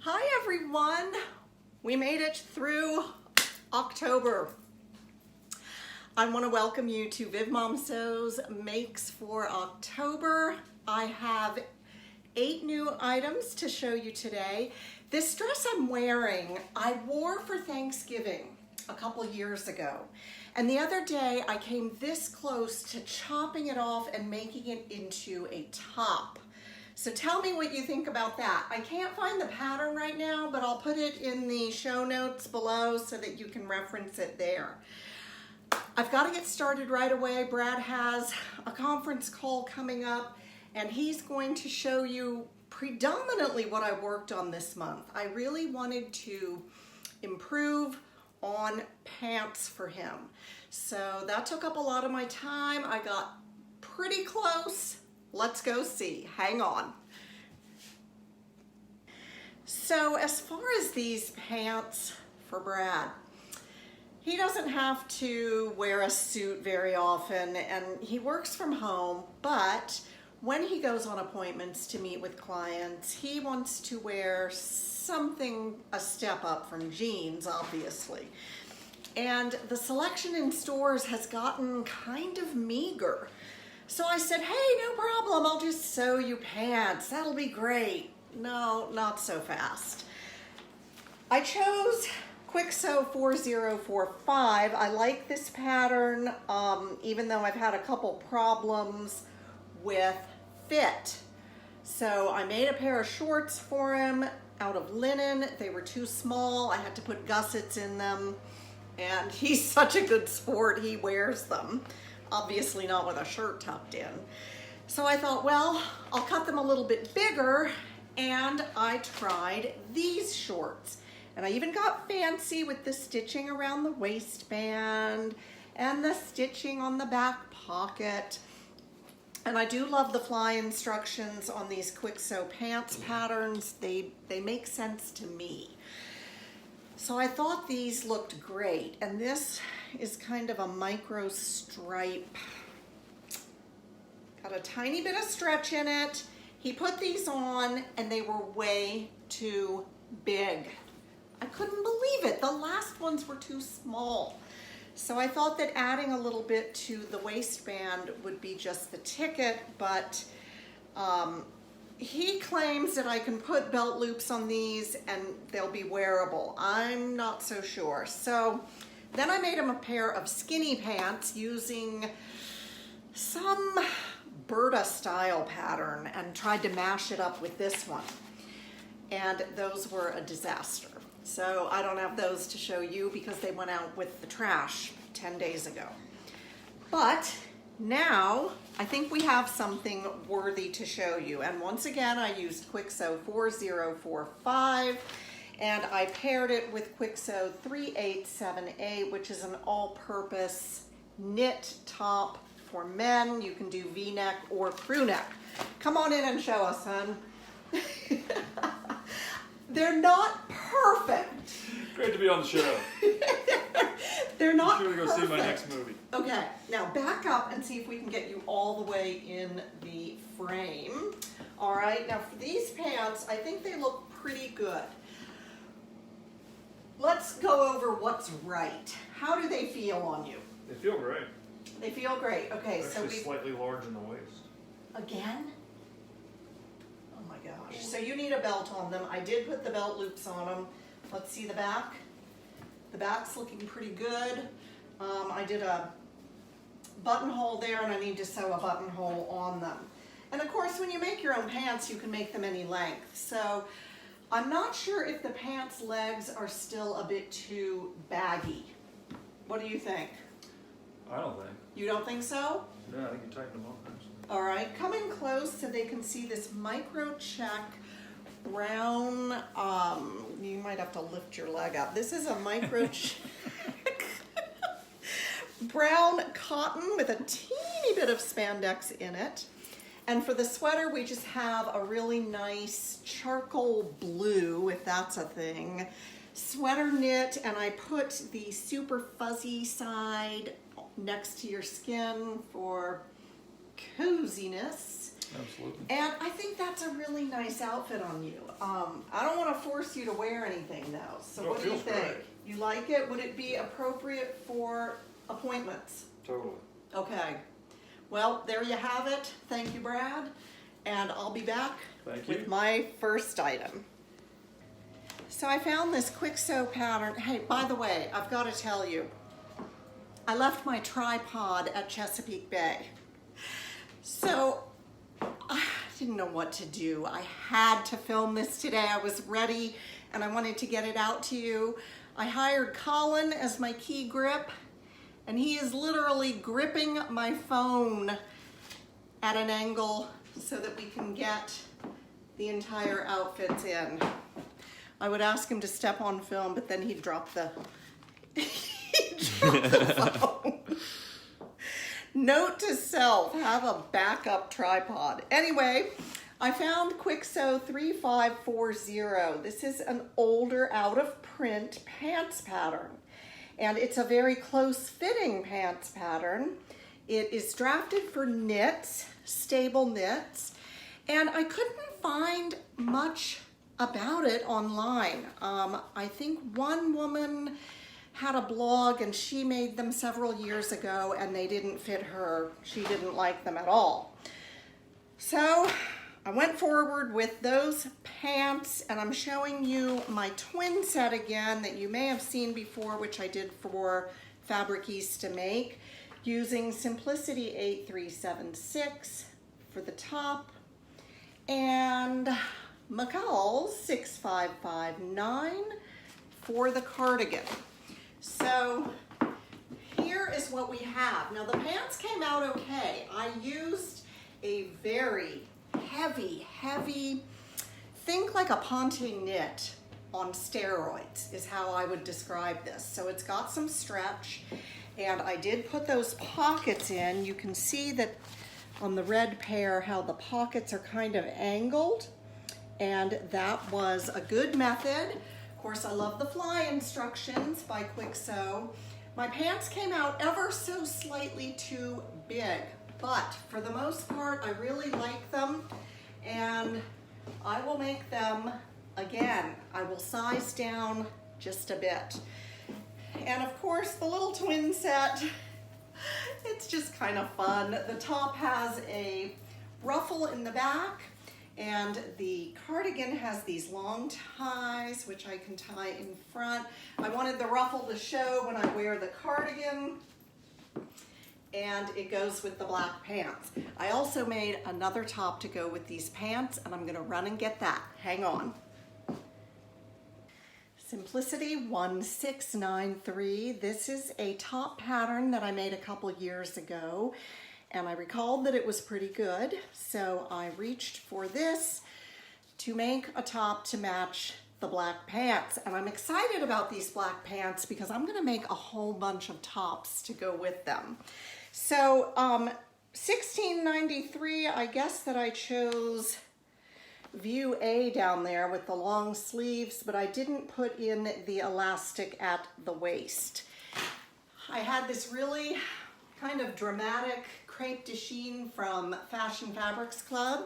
Hi everyone! We made it through October. I want to welcome you to Viv Mom Sews Makes for October. I have 8 new items to show you today. This dress I'm wearing, I wore for Thanksgiving a couple years ago. And the other day I came this close to chopping it off and making it into a top. So tell me what you think about that. I can't find the pattern right now, but I'll put it in the show notes below so that you can reference it there. I've got to get started right away. Brad has a conference call coming up and he's going to show you predominantly what I worked on this month. I really wanted to improve on pants for him. So that took up a lot of my time. I got pretty close. Let's go see. Hang on. So as far as these pants for Brad, he doesn't have to wear a suit very often and he works from home, but when he goes on appointments to meet with clients, he wants to wear something a step up from jeans, obviously. And the selection in stores has gotten kind of meager. So I said, hey, no problem, I'll just sew you pants. That'll be great. No, not so fast. I chose Kwik Sew 4045. I like this pattern, even though I've had a couple problems with fit. So I made a pair of shorts for him out of linen. They were too small. I had to put gussets in them. And he's such a good sport, he wears them. Obviously not with a shirt tucked in. So I thought, well, I'll cut them a little bit bigger, and I tried these shorts. And I even got fancy with the stitching around the waistband and the stitching on the back pocket. And I do love the fly instructions on these Kwik Sew pants patterns. They make sense to me. So I thought these looked great, and this is kind of a micro stripe. Got a tiny bit of stretch in it. He put these on and they were way too big. I couldn't believe it. The last ones were too small. So I thought that adding a little bit to the waistband would be just the ticket, but he claims that I can put belt loops on these and they'll be wearable. I'm not so sure. So then I made him a pair of skinny pants using some Berta style pattern and tried to mash it up with this one. And those were a disaster. So I don't have those to show you because they went out with the trash 10 days ago. But now I think we have something worthy to show you. And once again, I used Kwik Sew 4045 and I paired it with Kwik Sew 3878, which is an all-purpose knit top for men. You can do V-neck or crew neck. Come on in and show us, hon. They're not perfect. Great to be on the show. They're not I'm sure to go perfect. see my next movie. Okay, now back up and see if we can get you all the way in the frame. All right, now for these pants, I think they look pretty good. Let's go over what's right. How do they feel on you? They feel great. They feel great. Okay, They're so actually we slightly large in the waist. again? Oh my gosh. So you need a belt on them. I did put the belt loops on them. Let's see the back. The back's looking pretty good. I did a buttonhole there and I need to sew a buttonhole on them. And of course, when you make your own pants, you can make them any length. So I'm not sure if the pants legs are still a bit too baggy. What do you think? I don't think. You don't think so? Yeah, I think you tightened them up actually. All right, come in close so they can see this micro check brown, you might have to lift your leg up. This is a micro check brown cotton with a teeny bit of spandex in it. And for the sweater, we just have a really nice charcoal blue, if that's a thing, sweater knit, and I put the super fuzzy side next to your skin for coziness. Absolutely. And I think that's a really nice outfit on you. I don't want to force you to wear anything though. So No, what it do you feels think? great. You like it? Would it be appropriate for appointments? Totally. Okay. Well, there you have it. Thank you, Brad. And I'll be back Thank with you. my first item. So I found this Kwik Sew pattern. Hey, by the way, I've got to tell you, I left my tripod at Chesapeake Bay. So I didn't know what to do. I had to film this today. I was ready and I wanted to get it out to you. I hired Colin as my key grip, and he is literally gripping my phone at an angle so that we can get the entire outfits in. I would ask him to step on film, but then he'd drop the, he'd drop the phone. Note to self, have a backup tripod. Anyway, I found Kwik Sew 3540. This is an older out of print pants pattern. And it's a very close fitting pants pattern. It is drafted for knits, stable knits. And I couldn't find much about it online. I think one woman had a blog and she made them several years ago and they didn't fit her. She didn't like them at all. So I went forward with those pants, and I'm showing you my twin set again that you may have seen before, which I did for Fabric East to make, using Simplicity 8376 for the top and McCall 6559 for the cardigan. So here is what we have. Now the pants came out okay. I used a very heavy, think like a ponte knit on steroids is how I would describe this. So it's got some stretch, and I did put those pockets in. You can see that on the red pair how the pockets are kind of angled, and that was a good method. Of course, I love the fly instructions by Kwik Sew. My pants came out ever so slightly too big, but for the most part, I really like them, and I will make them again. I will size down just a bit. And of course, the little twin set, it's just kind of fun. The top has a ruffle in the back, and the cardigan has these long ties, which I can tie in front. I wanted the ruffle to show when I wear the cardigan, and it goes with the black pants. I also made another top to go with these pants, and I'm gonna run and get that. Hang on. Simplicity 1693. This is a top pattern that I made a couple years ago, and I recalled that it was pretty good, so I reached for this to make a top to match the black pants. And I'm excited about these black pants because I'm gonna make a whole bunch of tops to go with them. So 1693, I guess that I chose view A down there with the long sleeves, but I didn't put in the elastic at the waist. I had this really kind of dramatic crepe de chine from Fashion Fabrics Club,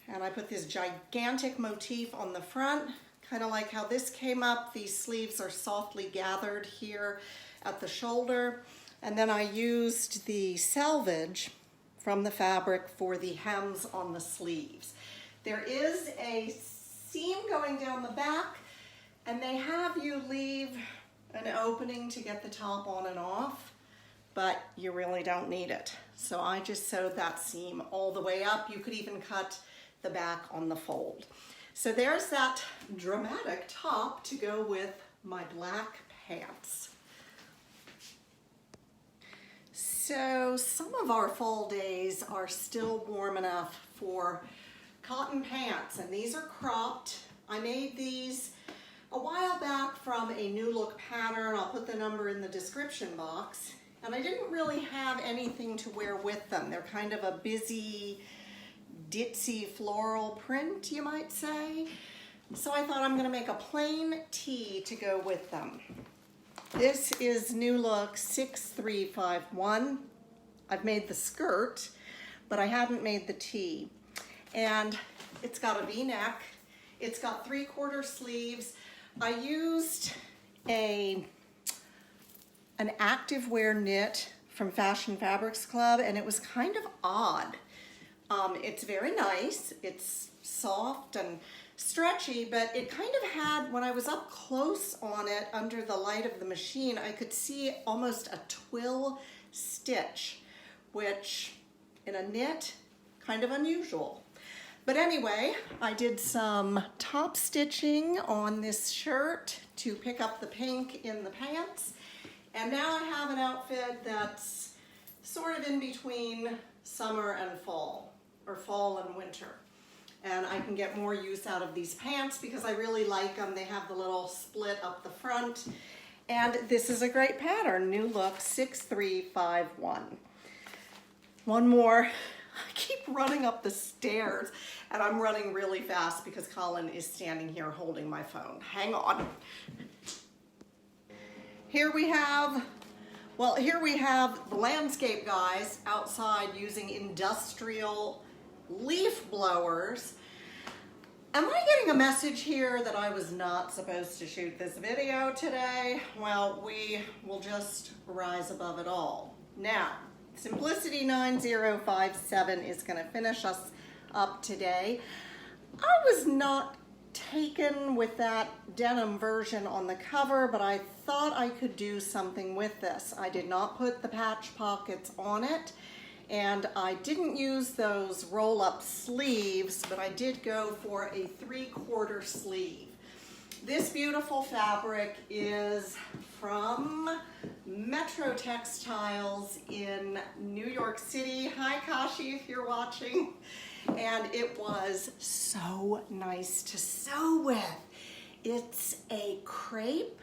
and I put this gigantic motif on the front, kind of like how this came up. These sleeves are softly gathered here at the shoulder, and then I used the selvage from the fabric for the hems on the sleeves. There is a seam going down the back, and they have you leave an opening to get the top on and off, but you really don't need it. So I just sewed that seam all the way up. You could even cut the back on the fold. So there's that dramatic top to go with my black pants. So some of our fall days are still warm enough for cotton pants, and these are cropped. I made these a while back from a New Look pattern. I'll put the number in the description box. And I didn't really have anything to wear with them. They're kind of a busy, ditzy floral print, you might say. So I thought I'm gonna make a plain tee to go with them. This is New Look 6351. I've made the skirt but I hadn't made the tee. And it's got a V-neck. It's got 3/4 sleeves. I used an activewear knit from Fashion Fabrics Club, and it was kind of odd. It's very nice. It's soft and stretchy, but it kind of had, when I was up close on it under the light of the machine, I could see almost a twill stitch, which in a knit, kind of unusual. But anyway, I did some top stitching on this shirt to pick up the pink in the pants. And now I have an outfit that's sort of in between summer and fall, or fall and winter. And I can get more use out of these pants because I really like them. They have the little split up the front. And this is a great pattern, New Look 6351. One more. I keep running up the stairs and I'm running really fast because Colin is standing here holding my phone. Hang on. Here we have the landscape guys outside using industrial leaf blowers. Am I getting a message here that I was not supposed to shoot this video today? Well, we will just rise above it all. Now, Simplicity 9057 is going to finish us up today. I was not taken with that denim version on the cover, but I thought I could do something with this. I did not put the patch pockets on it, and I didn't use those roll-up sleeves, but I did go for a 3/4 sleeve. This beautiful fabric is from Metro Textiles in New York City. Hi, Kashi, if you're watching. And it was so nice to sew with. It's a crepe,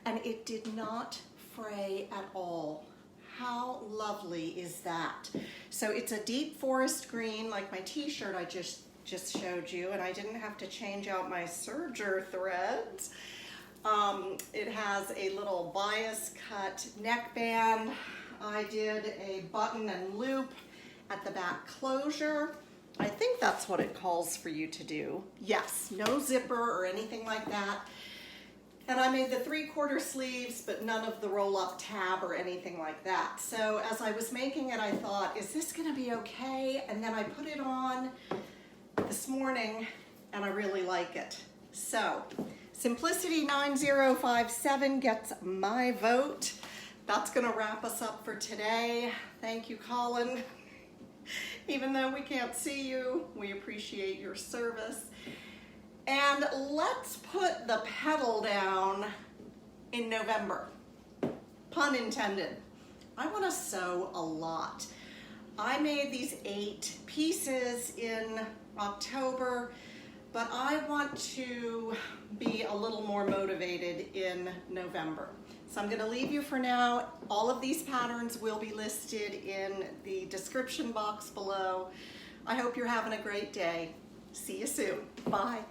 and it did not fray at all. How lovely is that? So it's a deep forest green, like my t-shirt I just showed you, and I didn't have to change out my serger threads. It has a little bias cut neckband. I did a button and loop at the back closure. I think that's what it calls for you to do. Yes, no zipper or anything like that. And I made the 3/4 sleeves, but none of the roll-up tab or anything like that. So as I was making it, I thought, is this gonna be okay? And then I put it on this morning, and I really like it. So, Simplicity 9057 gets my vote. That's gonna wrap us up for today. Thank you, Colin. Even though we can't see you, we appreciate your service. And let's put the pedal down in November. Pun intended. I want to sew a lot. I made these 8 pieces in October, but I want to be a little more motivated in November. So I'm going to leave you for now. All of these patterns will be listed in the description box below. I hope you're having a great day. See you soon. Bye.